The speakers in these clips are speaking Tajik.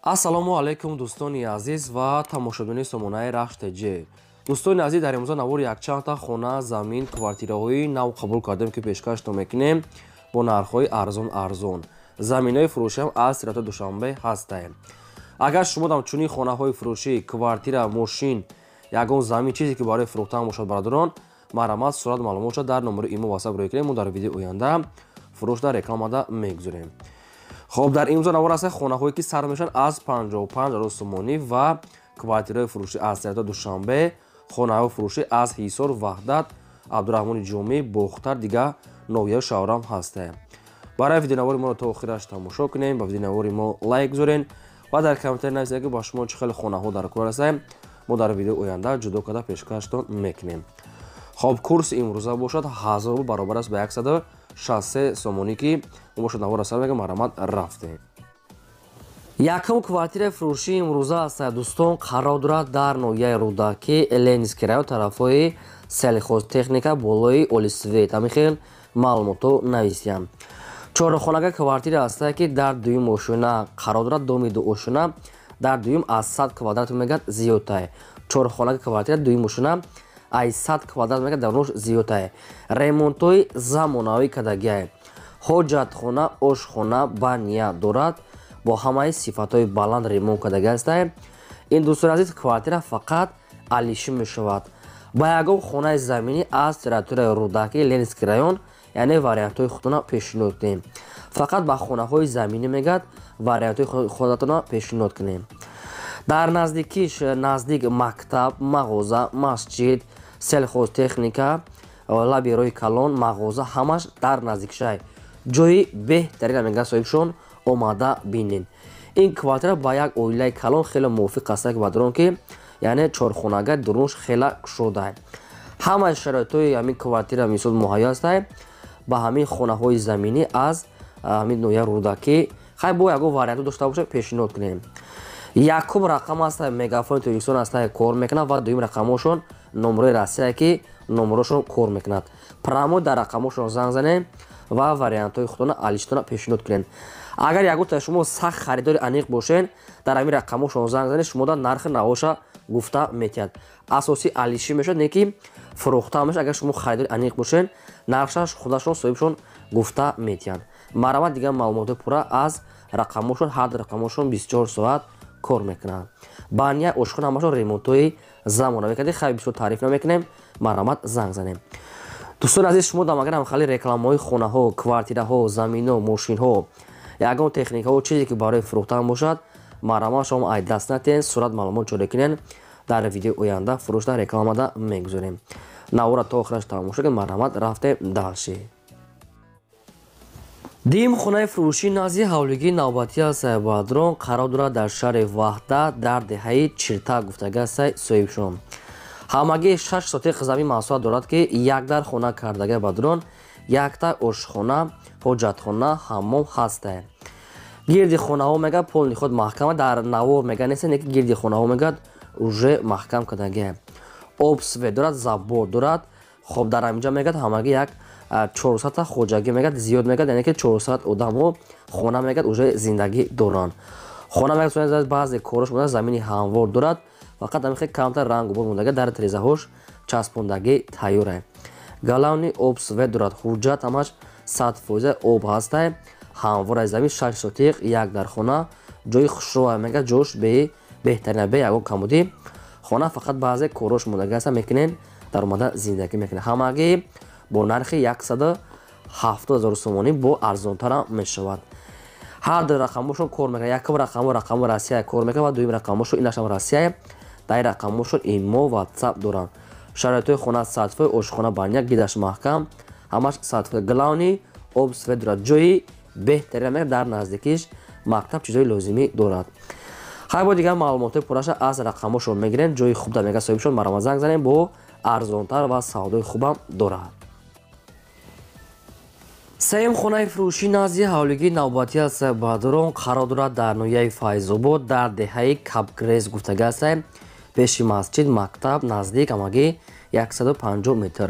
ассалому алайкум дӯстони азиз ва тамошобини сомонаи рахш тж. дӯстони азиз, дар имрӯза навори якчандта хона, замин, квартираҳои нав қабул кардем, ки пешкашто мекунем бо нархҳои арзон. Заминҳои фурӯшиам аз сирати душанбе ҳастаем. Агар шумо дар чунин хонаҳои фурӯшӣ, квартира, мошин, ягон замин чизе ки барои фурӯхтан бошад, бародарон, марҳамат сурат маълумотша дар номери имо васаб рӯй кунем. Мо дар видеои оянда фурӯшда рекламада мегузорем. خب در این زمان واسه خونه‌هایی که سر میشن از 55,000 سومانی و کوالیتی فروشی از سرتا دوشنبه، خونه‌های فروشی از حصار وحدت، عبدالرحمن جومی، بختر دیگه نویه شاورم هسته. برای ویدیو نواری ما رو تا آخرش تماشا کنیم، با ویدیو نواری ما لایک بذارین و در کامنت نویسید که با شما چه خیلی خونه‌ها در کار هستیم. ما در ویدیو آینده جدا کده پیشکشتون میکنیم. خب کورس امروزه باشد 1000 برابر است به 163 سومانی که бошад навора сар мегам марамат рафтем. Якум квартира фурӯшии имрӯза аст дӯстон, қарор дорад дар ноҳияи Рудаки, Ленинский район, тарафҳои сельхозтехника, болои Олисвет. Ҳамин хел маълумото нависиям. Чорхонага квартира аст ки дар дуюм ошуна қарор дорад, доми ду ошуна дар дуюм аз 100 квадрат мегад зиёдтар. Чорхонага квартира дуюм ошуна аз 100 квадрат мегад дар рош зиёдтар. Ремонтои замонавӣ кардагиа. ҳоҷатхона, ошхона, баня дорад, бо ҳамаи сифатҳои баланд ремонт кардагӣ ҳастад. ин дӯстони азиз фақат фақат алишӣ мешавад. Ба ягон хонаи заминӣ аз территорияи Рудаки, Ленинский район, яъне вариантҳои худтона пешниҳод кунем. Фақат ба хонаҳои заминӣ мегад вариантҳои худатона пешниҳод кунем. дар наздикиш наздик мактаб, мағоза, масҷид, селхозтехника, лаби роҳи калон, мағоза ҳамаш дар наздикшай. ҷойи беҳтарина мегӯяд соҳибшон омада бинед. ин квартира ба як оилаи калон хеле мувофиқ аст бадарон ки яъне чорхонага дурнуш хела кушода. ҳамаи шароитҳои ҳамин квартира мисол муҳайё аст ба ҳамин хонаҳои заминӣ аз ҳамин ноҳияи Рудаки. хай бо ягон вариантҳо дошта бошад пешниҳод кунем. якум рақам аст мегафони телевизион аст кор мекунад ва дуюм рақамошон номерои расия ки номерошон кор мекунад. прамо дар рақамошон занг занем ва вариантҳои худтона алиштона пешниҳод кунед. агар ягон шумо сахт харидори аниқ бошен, дар ҳамин рақамошон занг занед, шумода нархи навоша гуфта метиҳад. асоси алишӣ мешавад, не ки фурӯхта мешавад. агар шумо харидори аниқ бошен, нархшаш худашон соҳибшон гуфта метиҳад. марҳамат, дигар маълумоти пурра аз рақамошон, ҳар ду рақамошон 24 соат кор мекунад. баня, ошхона ҳамашон ремонтҳои замонавӣ кардем. хеле бисёр таъриф намекунем. марҳамат, занг занем. дӯстони азиз, шумо дамагар хали рекламаҳои хонаҳо, квартираҳо, заминҳо, мошинҳо, ягон техникаҳо чизе ки барои фурӯхтан бошад, марҳамат шумо ай даст натиҳен, сурат маълумот ҷорӣ кунен. дар видеои оянда фурӯшда рекламада мегузорем. навора то охираш тамошо кунед. марҳамат, рафтем далши. дим хонаи фурӯшӣ назди ҳавлигии навбатӣ аст баҳадрон, қарор дорад дар шаҳри Ваҳдат, дар деҳаи Чирта гуфтагӣ аст соҳибшон. ҳамагӣ 6 сотиқ замин маҳсулот дорад ки як дар хона кардагӣ баҳадрон, якта ошхона, ҳоҷатхона, ҳаммом ҳастае. гирди хонаҳо мегӯяд полни худ маҳкама, дар навор мегӯяд нест, не ки гирди хонаҳо мегӯяд уже маҳкам кардагӣ. обсвет дорад, забор дорад. хоб дар ҳаминҷа мегӯяд ҳамагӣ як 400 хоҷагӣ мегӯяд, зиёд мегӯяд, яъне ки 400 одамҳо хона мегӯяд уже зиндагӣ доранд. хона мегӯяд баъзе кораш мудад, замини ҳамвор дорад. фақат ҳамин хел камтар рангу бор мондагӣ, дар тирезаҳош часпондагӣ тайёре. галавни обсвет дорад. ҳуҷҷат ҳамаш 100% об ҳастай. ҳамвораи замин 6 сотиқ, як дар хона. ҷои хушрова мегӯяд, ҷош беҳтарина бе ягон камбудӣ. хона фақат баъзе корош мондагӣ аст, мекунен дар омада зиндагӣ мекунен. ҳамагӣ бо нархи 170,000 сомонӣ бо арзонтара мешавад. ҳар ду рақамошон кор мекунад. якум рақамо Россия кор мекунад ва дуюм рақамошон инашам Россия. дар рақамошон имо WhatsApp доранд. шароитҳои хона сатфои ошхона, баня, гидаш маҳкам, ҳамаш сатфои галавни обсвет дорад. ҷои беҳтарина мегӯяд, дар наздикиш мактаб чизҳои лозимӣ дорад. хай бо дигар маълумотои пурраша аз рақамошон мегирем. ҷои хуб да мегӯяд соҳибшон. марҳамат, занг занем, бо арзонтар ва савдои хубам дорад. сеюм хонаи фурӯшӣ назди ҳавлигии навбатӣ аст баҳадрон, қарор дорад дар ноҳияи Файзобод, дар деҳаи Капгрез гуфтагӣ аст, пеши масҷид, мактаб наздик ҳамагӣ 150 метр.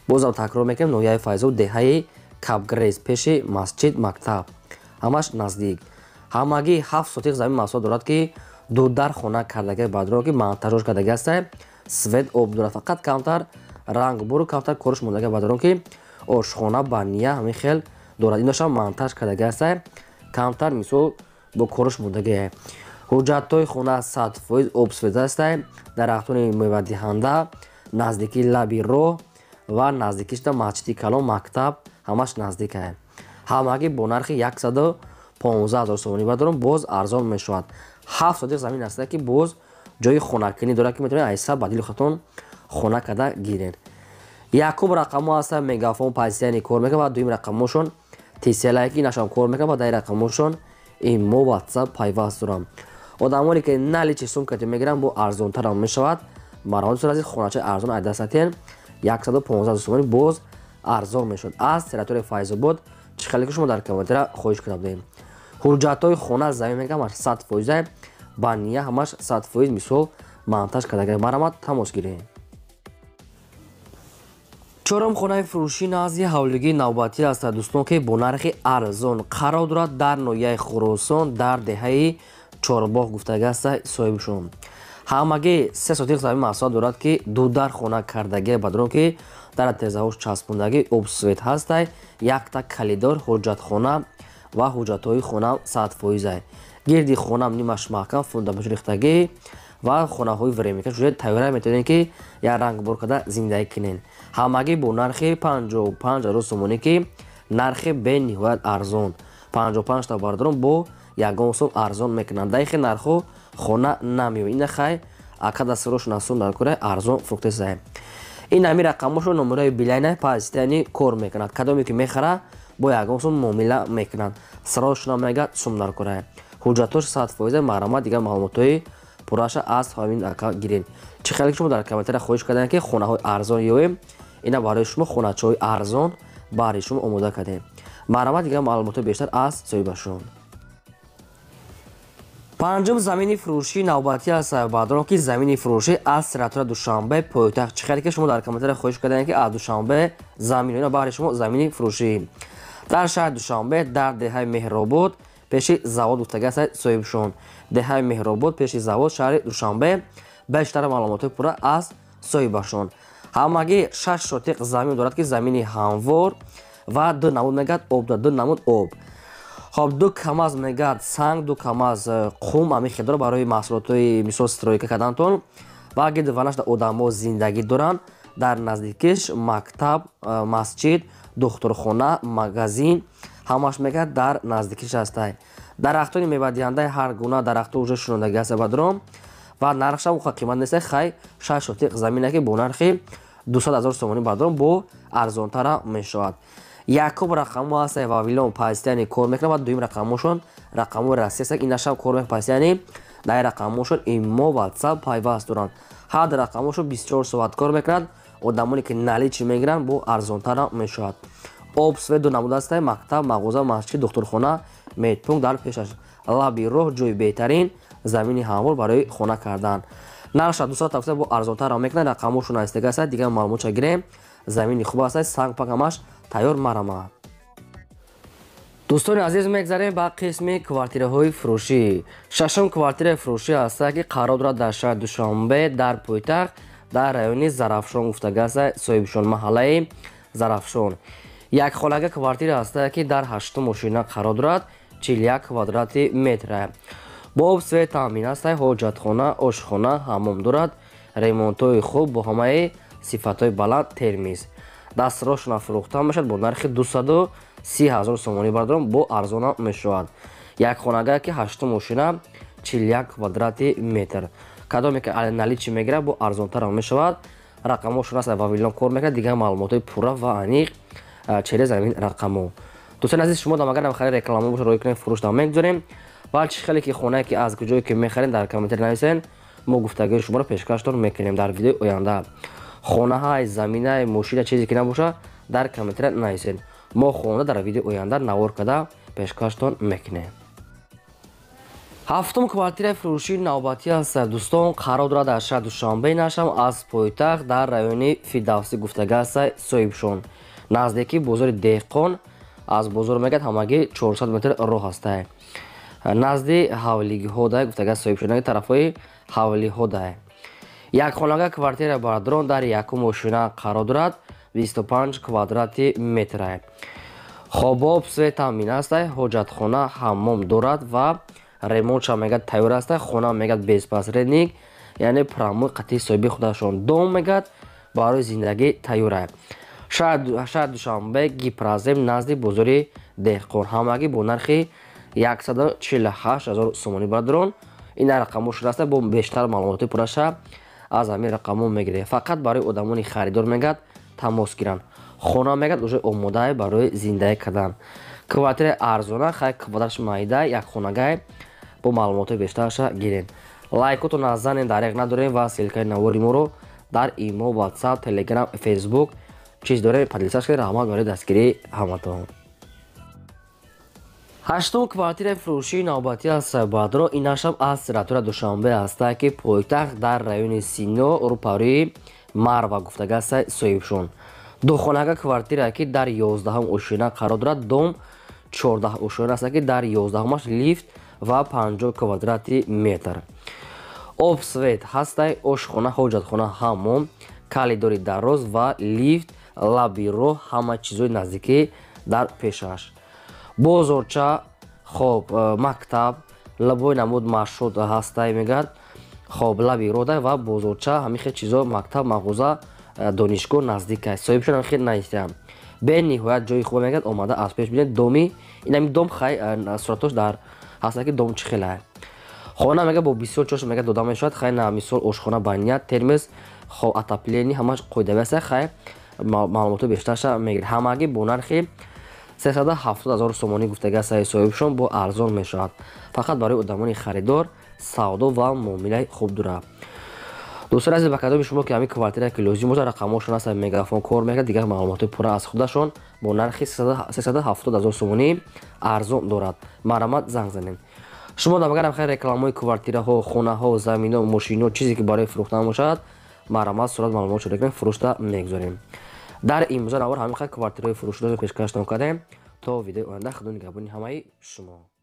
бозам такрор мекунем, ноҳияи Файзобод, деҳаи Капгрез, пеши масҷид, мактаб ҳамаш наздик. ҳамагӣ 7 сотиқ замин маҳсулот дорад, ки дудар хона кардаги бадро ки монтажош кардаги аст. свет об дорад, фақат камтар рангбуру камтар кориш мондаги бадро ки ошхона ба ния ҳамин хел дорад. иношам монтаж кардаги аст, камтар мисол бо кориш мондаги. ҳуҷҷатҳои хона 100% обсвет аст. дарахтони мевадиҳанда наздики лаби роҳ ва наздики масҷиди калон мактаб ҳамаш наздик аст. ҳамагӣ бо нархи 115 000 сомонӣ бадарон боз арзон мешавад. 7 сотиқ замин аст ки боз ҷои хонакунӣ дорад, ки метавонед айса ба дили худтон хона карда гиред. якум рақамо аст мегафон позитсияни кор мекунад ва дуюм рақамошон тиселайки нашам кор мекунад ва дар рақамошон имо ватсап пайваст дорам. одамоне ки наличи сумкати мегиранд бо арзонтарам мешавад. мароҳати сурази хоначаи арзон айдасатен 115 000 сомонӣ боз арзон мешавад. аз территорияи файзобод чихеле ки шумо дар комментара хоҳиш карда будем. ҳуҷҷатҳои хона замин мегам 100% ба ния ҳамаш 100% мисол монтаж кардаги марамат тамос гиред. чорум хонаи фурӯшӣ назди ҳавлигии навбатӣ аст дӯстон, ки бо нархи арзон қарор дорад дар ноҳияи Хӯросон дар деҳаи Чорбоғ гуфтага аст соҳибшон. ҳамагӣ 3 сотиқ замин маҳсулот дорад, ки дудар хона кардаги бадрон ки дар тезаҳош часпондаги обсвет ҳаст. якта калидор ҳуҷҷатхона ва ҳуҷҷатҳои хона 100%. гирди хонам нимаш маҳкам фундамент рихтагӣ ва хонаҳои времека шуде тайёра метавонед ки як рангбор карда зиндагӣ кунед. ҳамагӣ бо нархи 55 000 сомонӣ, ки нархи бениҳоят арзон. 55 та бардорон бо ягон сом арзон мекунанд. дар ихе нархҳо хона намеёбад. ина хай акада сирошунасон дар кораи арзон фруктесае. ин ҳами рақамошо номерои билайна позитияни кор мекунад. кадоме ки мехара бо ягон сум муомила мекунанд. сирошуна мегад сум дар кораи. ҳуҷҷатош 100% маърамат дигар маълумотҳои пурраша аз ҳамин ака гиред. чӣ хеле ки шумо дар комментара хоҳиш кардем ки хонаҳои арзон ёем, ина барои шумо хоначаҳои арзон барои шумо омода кардем. маърамат дигар маълумотҳои бештар аз соҳибашон. панҷум замини фурӯшии навбатӣ аст баъдон ки замини фурӯшӣ аз территорияи Душанбе пойтахт. чӣ хеле ки шумо дар комментара хоҳиш кардем ки аз Душанбе замин ина барои шумо замини фурӯшӣ дар шаҳри Душанбе дар деҳаи Меҳробод пеши завод гуфтага аст соҳибшон. деҳаи Меҳробод пеши завод шаҳри Душанбе. бештар маълумотҳои пурра аз соҳибашон. ҳамагӣ 6 сотиқ замин дорад, ки замини ҳамвор ва ду намуд мегад об дорад, ду намуд об. хоб ду камаз мегад санг, ду камаз қум ҳамин хелдор барои маҳсулотҳои мисол стройка кардантон ва гирди ванаш одамо зиндагӣ доранд. дар наздикиш мактаб, масҷид, духтурхона, магазин ҳамаш мегад дар наздикиш аст. дарахтони мевадиҳандаи ҳар гуна дарахтҳо уже шунондаги аст бадром ва нархшам уха қимат нест. хай 6 сотиқ замине ки бо нархи 200 000 сомонӣ бадром бо арзонтара мешавад. якум рақамо аст вавилон позитияни кор мекунад ва дуюм рақамошон рақамои расӣ аст. инашам кор мекунад позитияни дар рақамошон имо ватсап пайваст доранд. ҳар ду рақамошон 24 соат кор мекунад. одамоне ки наличи мегиранд бо арзонтара мешавад. обсвет ду намуд аст. мактаб, мағоза, масҷид, духтурхона, медпункт дар пешаш лаби роҳ ҷои беҳтарин замини ҳамвор барои хона кардан. нарша 200% бо арзонтара мекунад. рақамошон айстага аст. дигар маълумотша гирем. замини хуб аст. санг пак ҳамаш тайёр марамад. дӯстони азиз мегзарем ба қисми квартираҳои фурӯшӣ. шашум квартираи фурӯшӣ аст ки қарор дорад дар шаҳри Душанбе дар пойтахт дар райони Зарафшон гуфтага аст соҳибшон маҳаллаи Зарафшон. якхонага квартира аст ки дар 8 мошина қарор дорад 41 квадрати метр. бо обсвет таъмин аст. ҳоҷатхона, ошхона, ҳаммом дорад. ремонтҳои хуб бо ҳамаи сифатҳои баланд термиз. дастрошона фурӯхта мешавад бо нархи 230 000 сомонӣ бардорам бо арзона мешавад. якхонага ки 8 мошина 41 квадрати метр. кадоме ки наличи мегирад бо арзонтара мешавад. рақамошон аст вавилон кор мекунад. дигар маълумотҳои пурра ва аниқ через замин рақамо. дӯстони азиз шумо дам агар намехаред реклама боша роҳӣ кунед фурӯш дам мегузорем. ва чӣ хеле ки хонае ки аз куҷое ки мехаред дар комментари нависен. мо гуфтагӯи шуморо пешкаштон мекунем дар видеои оянда. хонаҳай, заминаи мошина чизе ки набоша дар комментари нависен. мо хонда дар видеои оянда навор карда пешкаштон мекунем. ҳафтум квартираи фурӯшии навбатӣ аст дӯстон. қарор дорад дар шаҳри Душанбе. нашам аз пойтахт дар райони Фидавсӣ гуфтага аст соҳибшон. наздики бозори деҳқон. аз бозор мегӯяд ҳамагӣ 400 метр роҳ аст. назди ҳавлигиҳо дар гуфтага соҳибшудаги тарафҳои ҳавлиҳо дар як хонага квартира бардрон дар якум ошина қарор дорад 25 квадрати метр. хобоб свет амин аст, ҳоҷатхона ҳаммом дорад ва ремонтша мегад тайёр аст. хона мегад безпосредник, яъне прамои қатъи соҳиби худашон дом мегад барои зиндагӣ тайёр. шаҳр душанбе гипразем назди бозори деҳқон ҳамагӣ бо нархи 148 000 сомонӣ бардрон. ин рақамҳо шудаста, бо бештар маълумоти пурраша аз ҳамин рақамҳо мегирем. фақат барои одамони харидор мегад тамос гиранд. хона мегад уже омода барои зиндагӣ кардан. квартира арзона хай квадраш майда як хонагай бо маълумоти бештараша гирен. лайкотон назанен, дариқ надорем ва ссилкаи навори моро дар имо, ватсап, телеграм, фейсбук чиз дорем подлисаш кардем. раҳмат барои дастгирии ҳаматон. ҳаштум квартираи фурӯшии навбатӣ аст Бадро. инашам аз сиратура Душанбе аст ки пойтахт дар райони Сино рӯпарӯи Марва гуфтага аст соҳибшон. духонага квартира ки дар 11 ошина қарор дорад. дом 14 ошина аст ки дар 11-умаш лифт ва 50 квадрати метр. об свет ҳастай, ошхона, ҳоҷатхона, ҳаммом, калидори дароз ва лифт, лаби роҳ, ҳама чизои наздикӣ дар пешаш. бозорча, хоб, мактаб, лабои намуд маршрут ҳастай мегад. хоб, лаби роҳ ва бозорча, ҳамин хел чизо, мактаб, мағоза, донишгоҳ наздик аст. соҳибшон хел наистиям. бениҳоят ҷои хуб мегад. омада аз пеш бинед. доми инами дом хай суратош дар ҳаста ки дом чӣ хела. хона мегад бо бисёр чош мегад дода мешавад. хай на мисол ошхона баня, термос, хоб, отопление ҳамаш қоидави аст. хай маълумоти бештарша мегирад. ҳамагӣ бо нархи 370 000 сомонӣ гуфтага аст соҳибшон. бо арзон мешавад. фақат барои одамони харидор савдо ва муомилаи хуб дорад. дӯстони азиз, ба кадоми шумо ки ҳамин квартира ки лозим бошад рақамҳошон аст мегафон кор мекард. дигар маълумоти пурра аз худашон бо нархи 370 000 сомонӣ арзон дорад. марамат занг занед. шумо намагарам хай рекламаҳои квартираҳо, хонаҳо, заминҳо, мошинҳо, чизе ки барои фурӯхтан бошад, марамат сурат маълумотшо дегирем, фурӯшта мегузорем. дар имрӯза навор ҳамин хай квартираҳои фурӯширо пешкаш кардем. то видеои оянда худо нигаҳбони ҳамаи шумо.